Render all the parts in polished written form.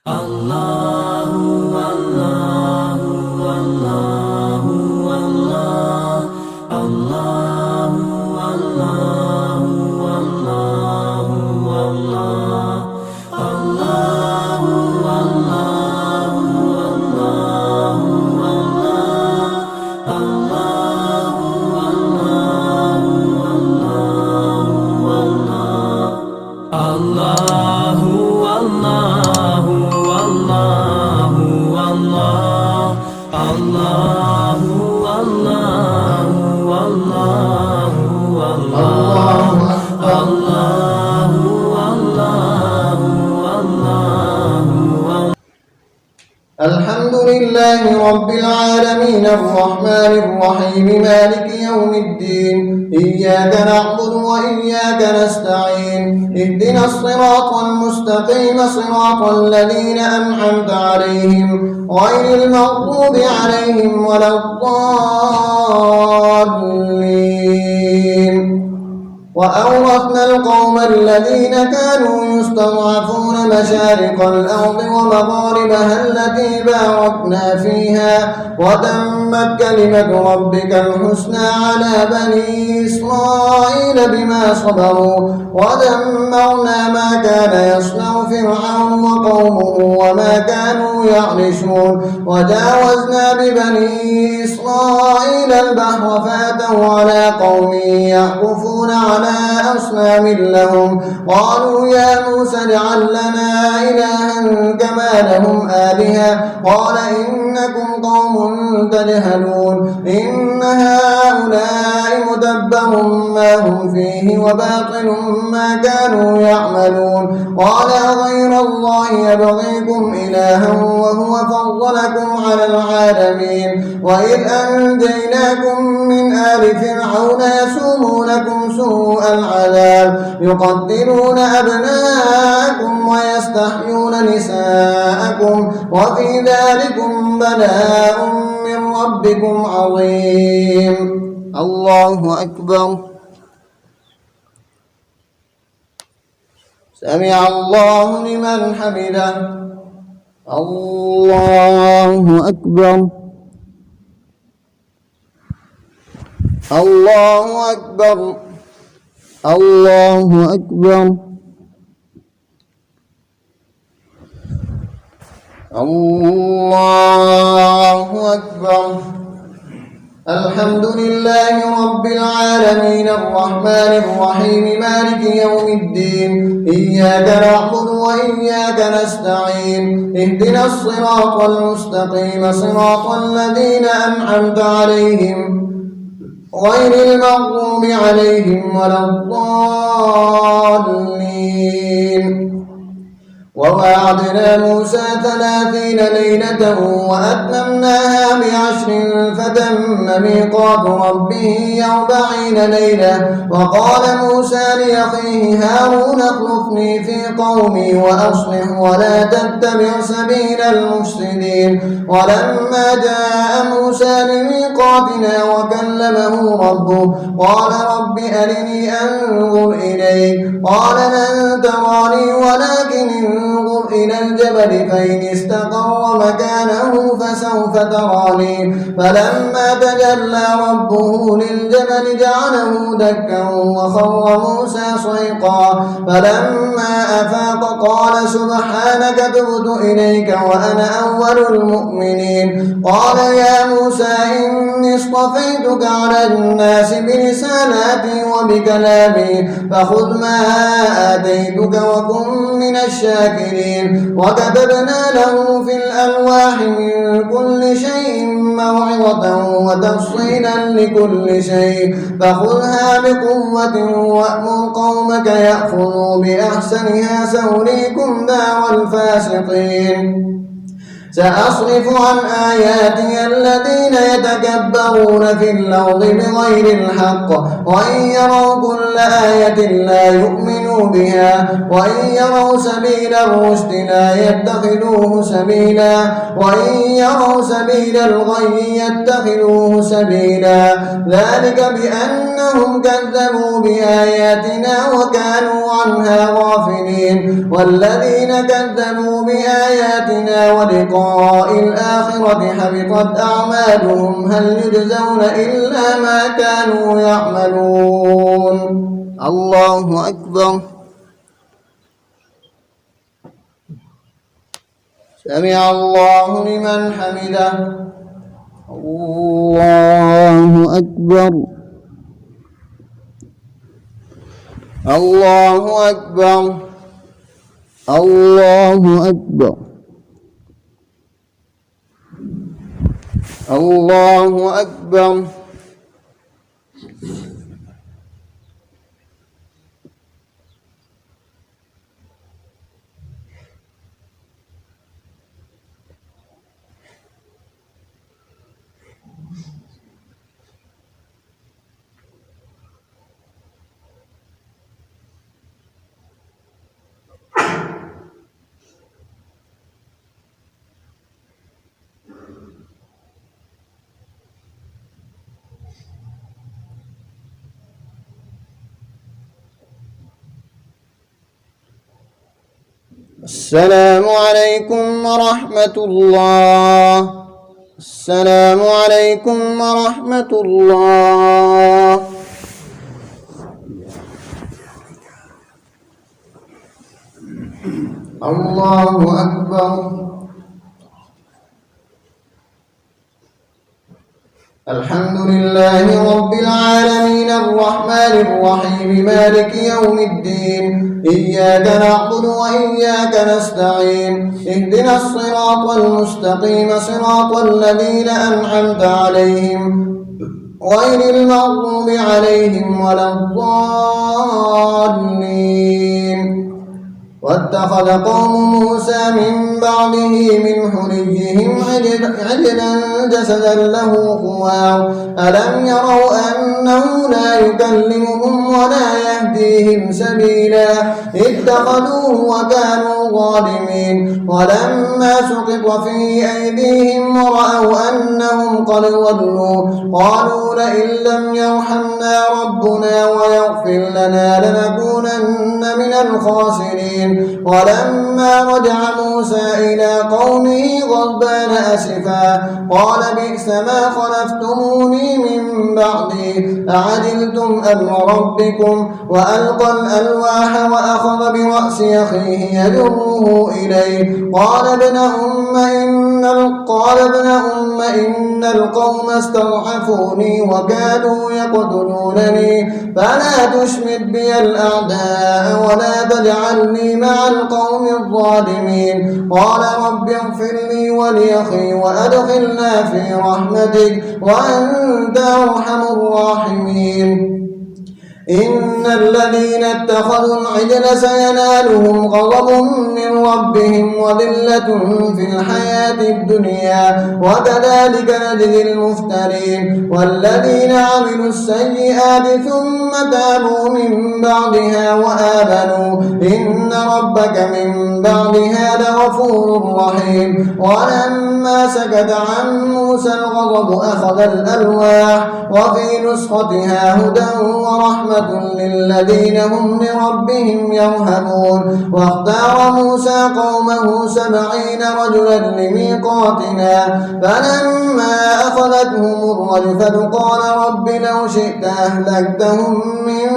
الله الله الله الله الله الله الله الله الله الحمد لله رب العالمين الرحمن الرحيم مالك يوم الدين إياك نعبد وإياك نستعين اهدنا الصراط المستقيم صراط الذين أنعمت عليهم غير المغضوب عليهم ولا الضالين وأورثنا القوم الذين كانوا يستضعفون مشارق الأرض ومغاربها التي باركنا فيها وتمت كلمة ربك الحسنى على بني إسرائيل بما صبروا ودمرنا ما كان يصنع فرعون وقومه وما كانوا يعرشون وجاوزنا ببني إسرائيل البحر فأتوا على قوم يعكفون على أصنام لهم قالوا يا موسى اجعل لنا إلها كما لهم آلهة قال إنكم قوم تجهلون إن هؤلاء متبر ما هم فيه وباطل ما كانوا يعملون قال غير الله يبغيكم إلها وهو فضلكم على العالمين وإذ أنجيناكم من آل فرعون يسومونكم سوء العذاب يقتلون أبناءكم ويستحيون نساءكم وفي ذلكم بلاء من ربكم عظيم الله أكبر سمع الله لمن حمده الله أكبر الله أكبر الله أكبر الله أكبر الحمد لله رب العالمين الرحمن الرحيم مالك يوم الدين إياك نعبد وإياك نستعين اهدنا الصراط المستقيم صراط الذين أنعمت عليهم غير المغضوب عليهم ولا الضالين وواعدنا موسى 30 ليلة وأتممناها ب10 فتم ميقات ربه 40 ليلة وقال موسى لأخيه هارون اخلفني في قومي وأصلح ولا تتبع سبيل المفسدين ولما جاء موسى لميقاتنا وكلمه ربه قال رب أرني أنظر إليك قال لن تراني ولكن انظر إلى الجبل فإن استقر مكانه فسوف تراني فلما تجلى ربه للجبل جعله دكا وخر موسى صيقا فلما أفاق قال سبحانك تبت إليك وأنا أول المؤمنين قال يا موسى إني اصطفيتك على الناس برسالاتي وبكلامي فخذ ما آتيتك وكن من الشاكرين وكتبنا له في الألواح من كل شيء موعظة وتفصيلا لكل شيء فخذها بقوة وأمر قومك يأخذوا بأحسنها سأريكم دار الفاسقين سأصرف عن آياتي الذين يتكبرون في الأرض بغير الحق وإن يروا كل آية لا يؤمنوا بها وإن يروا سبيل الرشد لا يتخذوه سبيلا وإن يروا سبيل الغي يتخذوه سبيلا ذلك بأنهم كذبوا بآياتنا وكانوا عنها غافلين والذين كذبوا بآياتنا ولقاء الآخرة حبطت أعمالهم هل يجزون إلا ما كانوا يعملون. الله أكبر. سمع الله لمن حمده. الله أكبر. الله أكبر. الله أكبر. الله أكبر. السلام عليكم ورحمة الله. السلام عليكم ورحمة الله. الله أكبر. الحمد لله رب العالمين الرحمن الرحيم مالك يوم الدين إياك نعبد وإياك نستعين اهدنا الصراط المستقيم صراط الذين أنعمت عليهم غير المغضوب عليهم ولا الضالين. واتخذ قوم موسى من بعده من حليهم عجلا جسدا له خوار ألم يروا أنه لا يكلمهم ولا يهديهم سبيلا اتخذوه وكانوا ظالمين. ولما سقط في أيديهم ورأوا أنهم قد ضلوا قالوا لئن لم يرحمنا ربنا ويغفر لنا لنكونن من الخاسرين. ولما رجع موسى إلى قومه غضبان أسفا قال بئس ما خلفتموني من بعدي أعجلتم أمر ربكم وألقى الألواح وأخذ برأس أخيه يجره إليه قال ابن أم إن القوم استضعفوني وكادوا يقتلونني فلا تشمت بي الأعداء ولا تجعلني مع القوم الظالمين. قال رب اغفر لي ولأخي وأدخلنا في رحمتك وأنت أرحم الراحمين. إن الذين اتخذوا العجل سينالهم غضب من ربهم وذلة في الحياة الدنيا وكذلك نجزي المفترين. والذين عملوا السيئات ثم تابوا من بعدها وآمنوا إن ربك من بعدها لغفور رحيم. ولما سكت عن موسى الغضب أخذ الألواح وفي نسختها هدى ورحمة للذين هم لربهم يرهبون. واختار موسى قومه 70 رجلا لميقاتنا فلما أخذتهم الرجفة قال رب لو شئت أهلكتهم من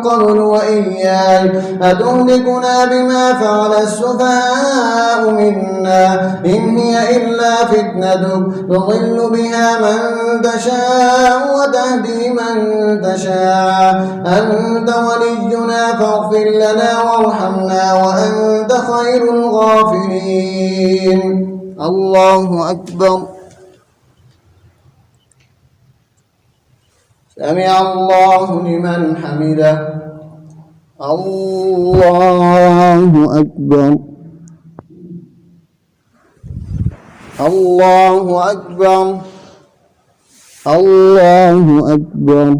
قبل وإياي أتهلكنا بما فعل السفهاء منا إن هي إلا فتنتك تضل بها من تشاء وتهدي من تشاء أنت ولينا فاغفر لنا وارحمنا وأنت خير الغافرين. الله أكبر. سمع الله لمن حمده. الله أكبر. الله أكبر الله أكبر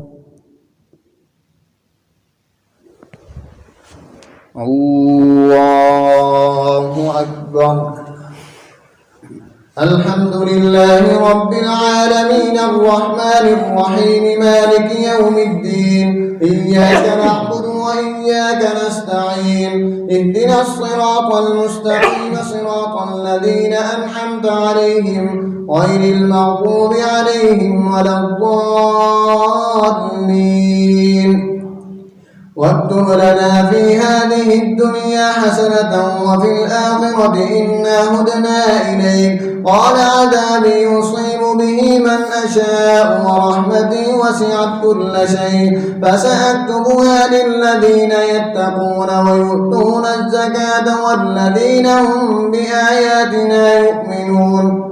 الله أكبر. الحمد لله رب العالمين الرحمن الرحيم مالك يوم الدين إياك نعبد وإياك نستعين اهدنا الصراط المستقيم صراط الذين أنعمت عليهم غير المغضوب عليهم ولا الضالين. واكتب لنا في هذه الدنيا حسنة وفي الآخرة إنا هدنا إليك قال عذابي يصيب به من أشاء ورحمتي وسعت كل شيء فسأكتبها للذين يتقون ويؤتون الزكاة والذين هم بآياتنا يؤمنون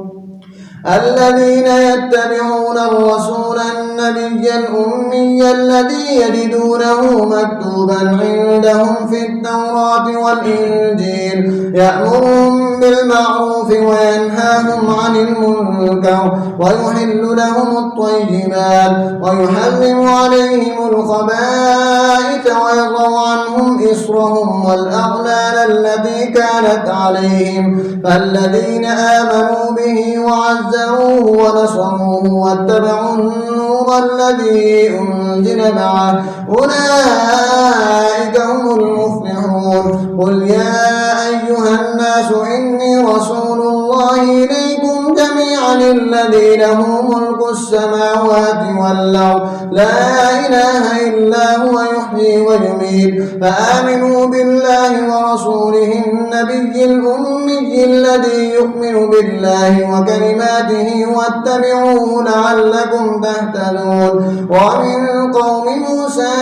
الذين يتبعون الرسول النبي الأمي الذي يجدونه مكتوبا عندهم في التوراة والإنجيل يأمرهم بالمعروف وينهاهم عن المنكر ويحل لهم الطيبات ويحرم عليهم الخبائث ويضع عنهم إصرهم والأغلال التي كانت عليهم فالذين آمنوا به وعزروه ونصروه واتبعوا النور الذي أنزل معه أولئك هم المفلحون. قل يا أيها الناس إني رسول الله إليكم جميعا الذي له ملك السماوات والأرض لا إله إلا هو يحيي ويميت فآمنوا بالله ورسوله النبي الأمي الذي يؤمن بالله وكلماته واتبعوه لعلكم تهتدون. ومن قوم موسى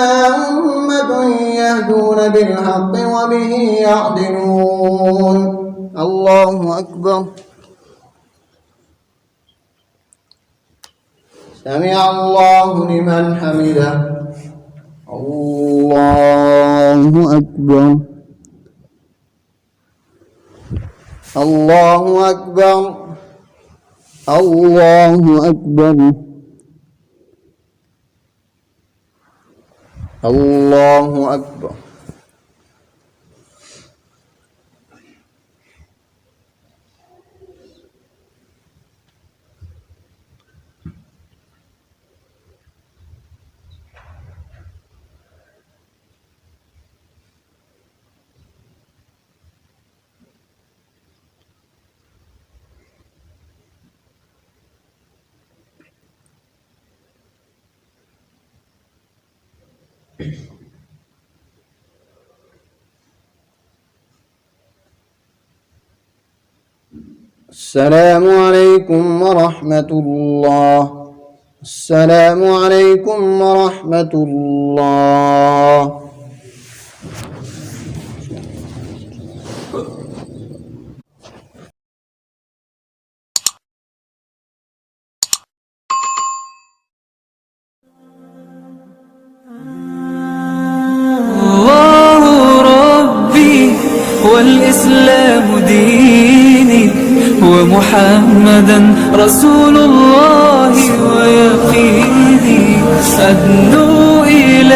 أمة يهدون بالحق وبه يعدلون. الله أكبر. سمع الله لمن حمده. الله أكبر الله أكبر الله أكبر الله أكبر. السلام عليكم ورحمة الله. السلام عليكم ورحمة الله. الله ربي والإسلام ديني ومحمدا رسول الله ويقيني أدنو إلى